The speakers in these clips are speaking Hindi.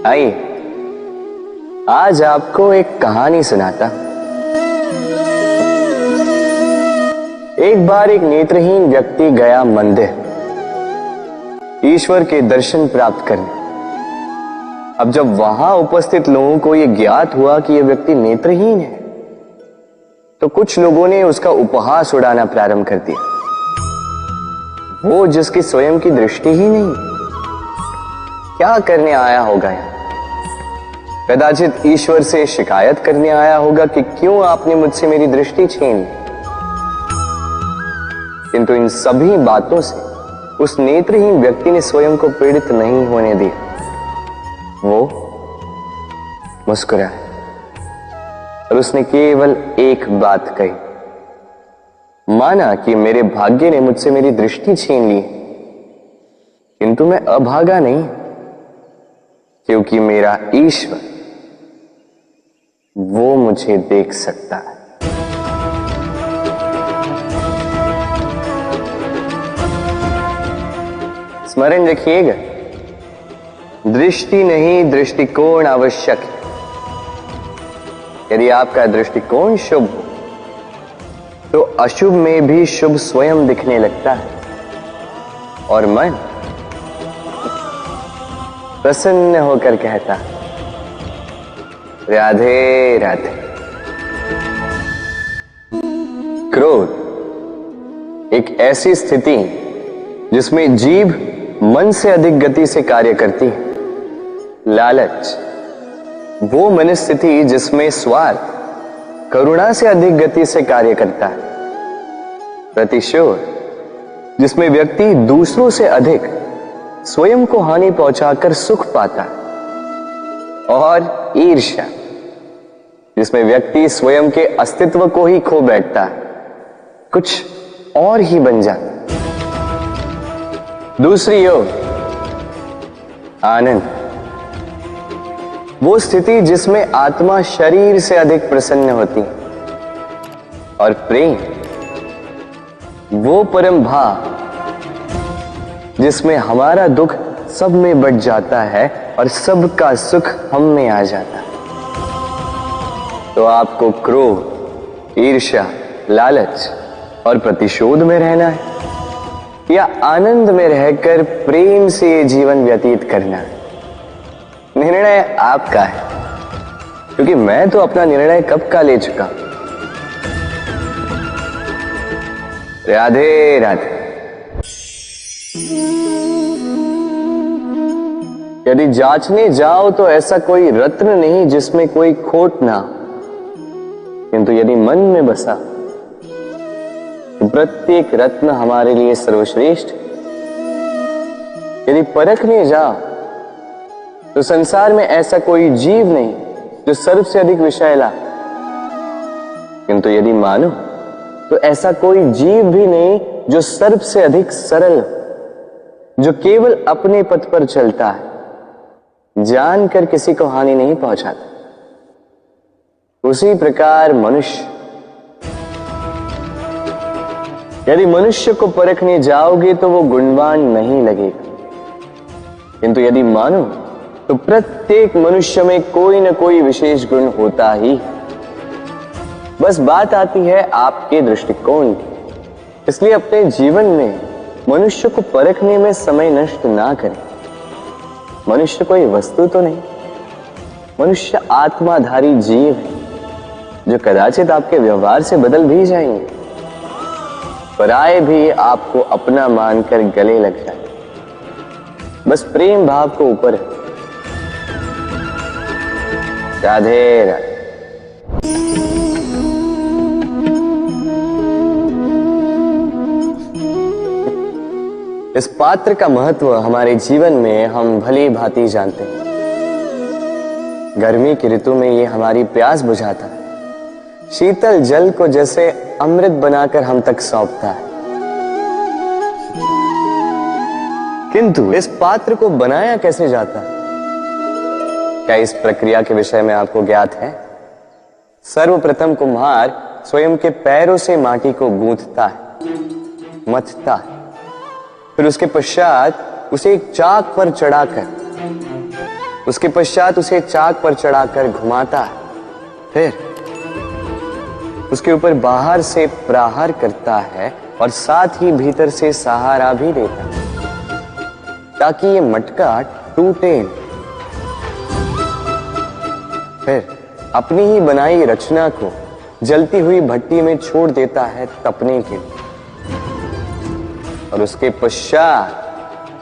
आइए आज आपको एक कहानी सुनाता। एक बार एक नेत्रहीन व्यक्ति गया मंदिर ईश्वर के दर्शन प्राप्त करने। अब जब वहां उपस्थित लोगों को यह ज्ञात हुआ कि यह व्यक्ति नेत्रहीन है, तो कुछ लोगों ने उसका उपहास उड़ाना प्रारंभ कर दिया। वो जिसकी स्वयं की दृष्टि ही नहीं, क्या करने आया होगा यहाँ? कदाचित ईश्वर से शिकायत करने आया होगा कि क्यों आपने मुझसे मेरी दृष्टि छीन ली। किंतु इन सभी बातों से उस नेत्रहीन व्यक्ति ने स्वयं को पीड़ित नहीं होने दिया। वो मुस्कुराया और उसने केवल एक बात कही, माना कि मेरे भाग्य ने मुझसे मेरी दृष्टि छीन ली, किंतु मैं अभागा नहीं, क्योंकि मेरा ईश्वर वो मुझे देख सकता है। स्मरण रखिएगा, दृष्टि नहीं दृष्टिकोण आवश्यक है। यदि आपका दृष्टिकोण शुभ हो तो अशुभ में भी शुभ स्वयं दिखने लगता है और मन प्रसन्न होकर कहता है, राधे राधे। क्रोध एक ऐसी स्थिति जिसमें जीभ मन से अधिक गति से कार्य करती है। लालच वो मनस्थिति जिसमें स्वार्थ करुणा से अधिक गति से कार्य करता है। प्रतिशोध जिसमें व्यक्ति दूसरों से अधिक स्वयं को हानि पहुंचाकर सुख पाता है। और ईर्ष्या जिसमें व्यक्ति स्वयं के अस्तित्व को ही खो बैठता है, कुछ और ही बन जाता। दूसरी ओर आनंद वो स्थिति जिसमें आत्मा शरीर से अधिक प्रसन्न होती है। और प्रेम वो परम भाव जिसमें हमारा दुख सब में बट जाता है और सबका सुख हम में आ जाता है। तो आपको क्रोध, ईर्ष्या, लालच और प्रतिशोध में रहना है या आनंद में रहकर प्रेम से ये जीवन व्यतीत करना है? निर्णय आपका है, क्योंकि मैं तो अपना निर्णय कब का ले चुका। राधे राधे। यदि जांचने जाओ तो ऐसा कोई रत्न नहीं जिसमें कोई खोट ना, किंतु यदि मन में बसा तो प्रत्येक रत्न हमारे लिए सर्वश्रेष्ठ। यदि परखने जाओ तो संसार में ऐसा कोई जीव नहीं जो सर्व से अधिक विषैला, किंतु यदि मानो तो ऐसा कोई जीव भी नहीं जो सर्व से अधिक सरल, जो केवल अपने पथ पर चलता है, जानकर किसी को हानि नहीं पहुंचाता। उसी प्रकार मनुष्य, यदि मनुष्य को परखने जाओगे तो वो गुणवान नहीं लगेगा, किंतु यदि मानो तो प्रत्येक मनुष्य में कोई न कोई विशेष गुण होता ही है। बस बात आती है आपके दृष्टिकोण की। इसलिए अपने जीवन में मनुष्य को परखने में समय नष्ट ना करें। मनुष्य कोई वस्तु तो नहीं, मनुष्य आत्माधारी जीव है जो कदाचित आपके व्यवहार से बदल भी जाएंगे, पराये भी आपको अपना मानकर गले लग जाए। बस प्रेम भाव को ऊपर है। राधे राधे। इस पात्र का महत्व हमारे जीवन में हम भली भांति जानते हैं। गर्मी की ऋतु में ये हमारी प्यास बुझाता है, शीतल जल को जैसे अमृत बनाकर हम तक सौंपता है। किंतु इस पात्र को बनाया कैसे जाता है? क्या इस प्रक्रिया के विषय में आपको ज्ञात है? सर्वप्रथम कुम्हार स्वयं के पैरों से माटी को गूंथता है, मथता है, फिर उसके पश्चात उसे एक चाक पर चढ़ाकर उसके पश्चात उसे चाक पर चढ़ाकर घुमाता है, फिर उसके ऊपर बाहर से प्रहार करता है और साथ ही भीतर से सहारा भी देता है ताकि ये मटका टूटे। फिर अपनी ही बनाई रचना को जलती हुई भट्टी में छोड़ देता है तपने के लिए, और उसके पश्चात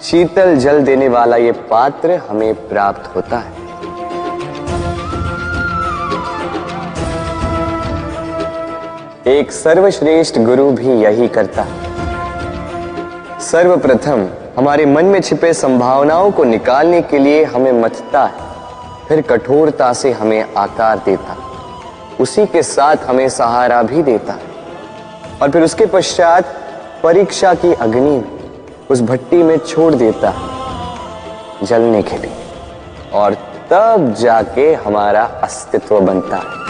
शीतल जल देने वाला ये पात्र हमें प्राप्त होता है। एक सर्वश्रेष्ठ गुरु भी यही करता है। सर्वप्रथम हमारे मन में छिपे संभावनाओं को निकालने के लिए हमें मथता है, फिर कठोरता से हमें आकार देता, उसी के साथ हमें सहारा भी देता है, और फिर उसके पश्चात परीक्षा की अग्नि उस भट्टी में छोड़ देता है जलने के लिए, और तब जाके हमारा अस्तित्व बनता है।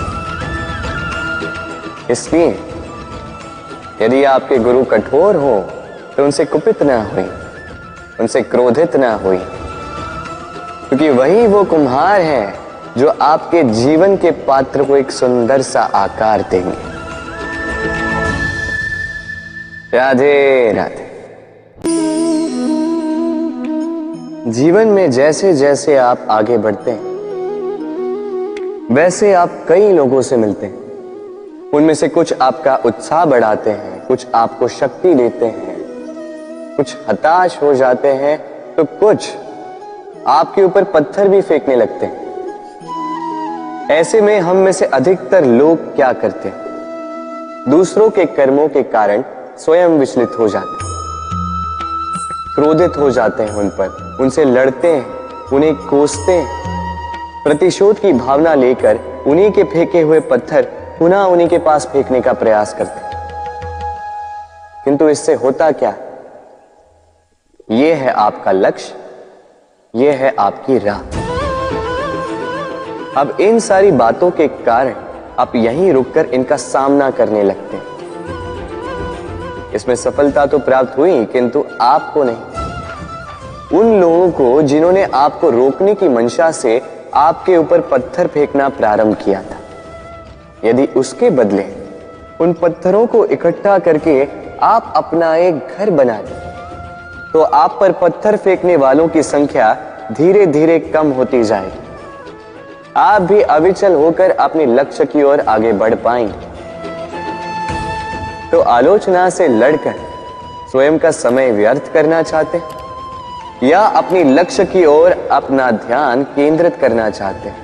इसलिए यदि आपके गुरु कठोर हो तो उनसे कुपित ना हुई, उनसे क्रोधित ना हुई, क्योंकि वही वो कुम्हार है जो आपके जीवन के पात्र को एक सुंदर सा आकार देंगे। राधे राधे। जीवन में जैसे जैसे आप आगे बढ़ते हैं वैसे आप कई लोगों से मिलते हैं। उनमें से कुछ आपका उत्साह बढ़ाते हैं, कुछ आपको शक्ति देते हैं, कुछ हताश हो जाते हैं, तो कुछ आपके ऊपर पत्थर भी फेंकने लगते हैं। ऐसे में हम में से अधिकतर लोग क्या करते हैं? दूसरों के कर्मों के कारण स्वयं विचलित हो जाते हैं, क्रोधित हो जाते हैं उन पर, उनसे लड़ते हैं, उन्हें कोसते हैं, प्रतिशोध की भावना लेकर उन्हीं के फेंके हुए पत्थर पुनः उन्हीं के पास फेंकने का प्रयास करते हैं। किंतु इससे होता क्या? यह है आपका लक्ष्य, यह है आपकी राह। अब इन सारी बातों के कारण आप यहीं रुककर इनका सामना करने लगते हैं। इसमें सफलता तो प्राप्त हुई, किंतु आपको नहीं। उन लोगों को जिन्होंने आपको रोकने की मंशा से आपके ऊपर पत्थर फेंकना प्रारंभ किया था, यदि उसके बदले उन पत्थरों को इकट्ठा करके आप अपना एक घर बना दें, तो आप पर पत्थर फेंकने वालों की संख्या धीरे धीरे कम होती जाएगी। आप भी अविचल होकर अपने लक्ष्य की ओर आगे बढ़ पाएंगे। तो आलोचना से लड़कर स्वयं का समय व्यर्थ करना चाहते हैं या अपनी लक्ष्य की ओर अपना ध्यान केंद्रित करना चाहते हैं?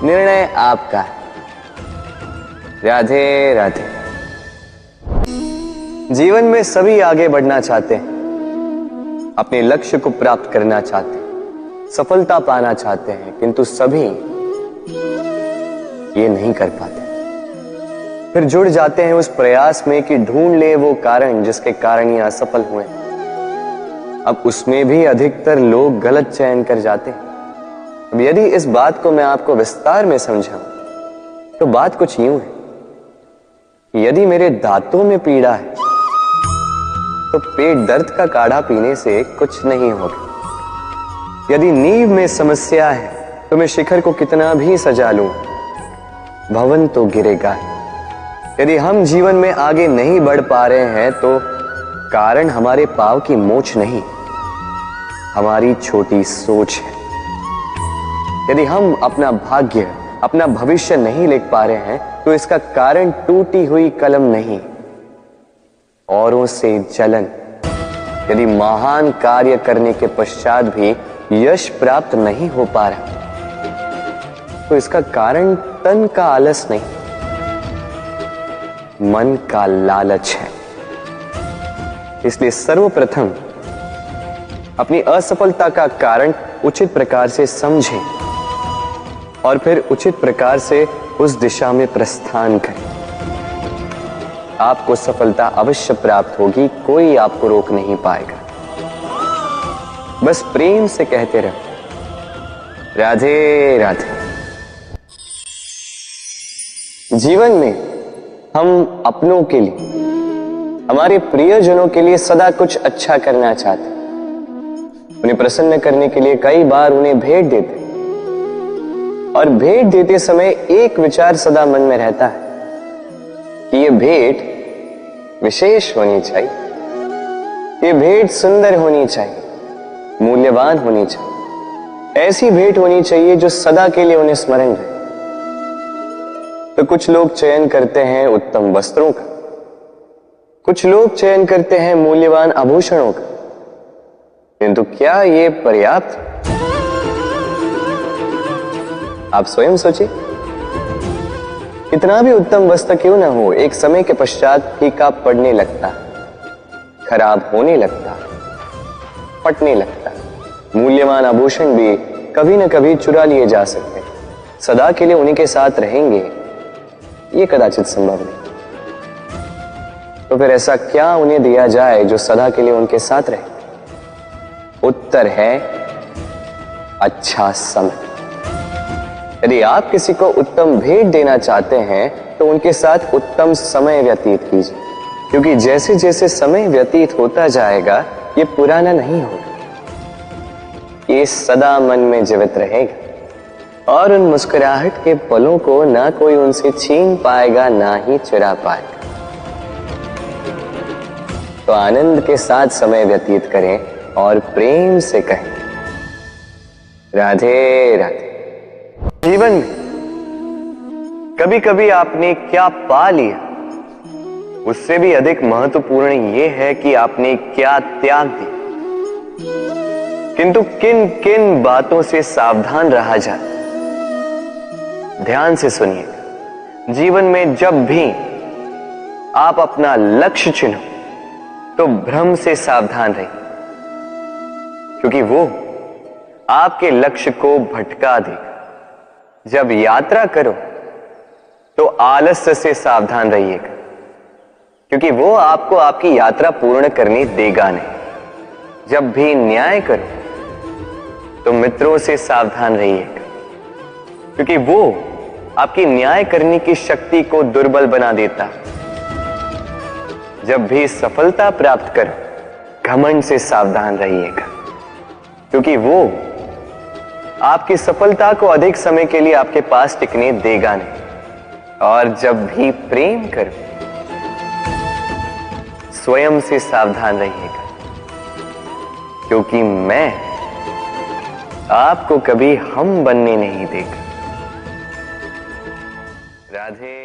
निर्णय आपका है। राधे राधे। जीवन में सभी आगे बढ़ना चाहते हैं, अपने लक्ष्य को प्राप्त करना चाहते हैं, सफलता पाना चाहते हैं, किंतु सभी ये नहीं कर पाते। फिर जुड़ जाते हैं उस प्रयास में कि ढूंढ ले वो कारण जिसके कारण ये असफल हुए। अब उसमें भी अधिकतर लोग गलत चयन कर जाते हैं। अब यदि इस बात को मैं आपको विस्तार में समझाऊं तो बात कुछ यूं है। यदि मेरे दांतों में पीड़ा है तो पेट दर्द का काढ़ा पीने से कुछ नहीं होगा। यदि नींव में समस्या है तो मैं शिखर को कितना भी सजा लूं, भवन तो गिरेगा। यदि हम जीवन में आगे नहीं बढ़ पा रहे हैं तो कारण हमारे पांव की मोच नहीं, हमारी छोटी सोच है। यदि हम अपना भाग्य, अपना भविष्य नहीं लिख पा रहे हैं तो इसका कारण टूटी हुई कलम नहीं, औरों से जलन। यदि महान कार्य करने के पश्चात भी यश प्राप्त नहीं हो पा रहा तो इसका कारण तन का आलस नहीं, मन का लालच है। इसलिए सर्वप्रथम अपनी असफलता का कारण उचित प्रकार से समझें और फिर उचित प्रकार से उस दिशा में प्रस्थान करें। आपको सफलता अवश्य प्राप्त होगी, कोई आपको रोक नहीं पाएगा। बस प्रेम से कहते रहो, राधे राधे। जीवन में हम अपनों के लिए, हमारे प्रियजनों के लिए सदा कुछ अच्छा करना चाहते हैं, उन्हें प्रसन्न करने के लिए कई बार उन्हें भेंट देते, और भेंट देते समय एक विचार सदा मन में रहता है कि यह भेंट विशेष होनी चाहिए, ये भेंट सुंदर होनी चाहिए, मूल्यवान होनी चाहिए, ऐसी भेंट होनी चाहिए जो सदा के लिए उन्हें स्मरण रहे। तो कुछ लोग चयन करते हैं उत्तम वस्त्रों का, कुछ लोग चयन करते हैं मूल्यवान आभूषणों का, किंतु क्या ये पर्याप्त? आप स्वयं सोचिए, कितना भी उत्तम वस्त्र क्यों ना हो, एक समय के पश्चात फीका पड़ने लगता, खराब होने लगता, फटने लगता। मूल्यवान आभूषण भी कभी न कभी चुरा लिए जा सकते, सदा के लिए उन्हीं के साथ रहेंगे ये कदाचित संभव नहीं। तो फिर ऐसा क्या उन्हें दिया जाए जो सदा के लिए उनके साथ रहे? उत्तर है अच्छा समय। यदि आप किसी को उत्तम भेंट देना चाहते हैं तो उनके साथ उत्तम समय व्यतीत कीजिए, क्योंकि जैसे जैसे समय व्यतीत होता जाएगा ये पुराना नहीं होगा, ये सदा मन में जीवित रहेगा और उन मुस्कुराहट के पलों को ना कोई उनसे छीन पाएगा ना ही चुरा पाएगा। तो आनंद के साथ समय व्यतीत करें और प्रेम से कहें राधे राधे। जीवन में कभी कभी आपने क्या पा लिया, उससे भी अधिक महत्वपूर्ण यह है कि आपने क्या त्याग दिया। किंतु किन किन बातों से सावधान रहा जाए, ध्यान से सुनिएगा। जीवन में जब भी आप अपना लक्ष्य चुनो तो भ्रम से सावधान रहिए, क्योंकि वो आपके लक्ष्य को भटका देगा। जब यात्रा करो तो आलस्य से सावधान रहिएगा, क्योंकि वो आपको आपकी यात्रा पूर्ण करने देगा नहीं। जब भी न्याय करो तो मित्रों से सावधान रहिएगा, क्योंकि वो आपकी न्याय करने की शक्ति को दुर्बल बना देता। जब भी सफलता प्राप्त करो घमंड से सावधान रहिएगा, क्योंकि वो आपकी सफलता को अधिक समय के लिए आपके पास टिकने देगा नहीं। और जब भी प्रेम करो स्वयं से सावधान रहिएगा, क्योंकि मैं आपको कभी हम बनने नहीं देगा। राधे।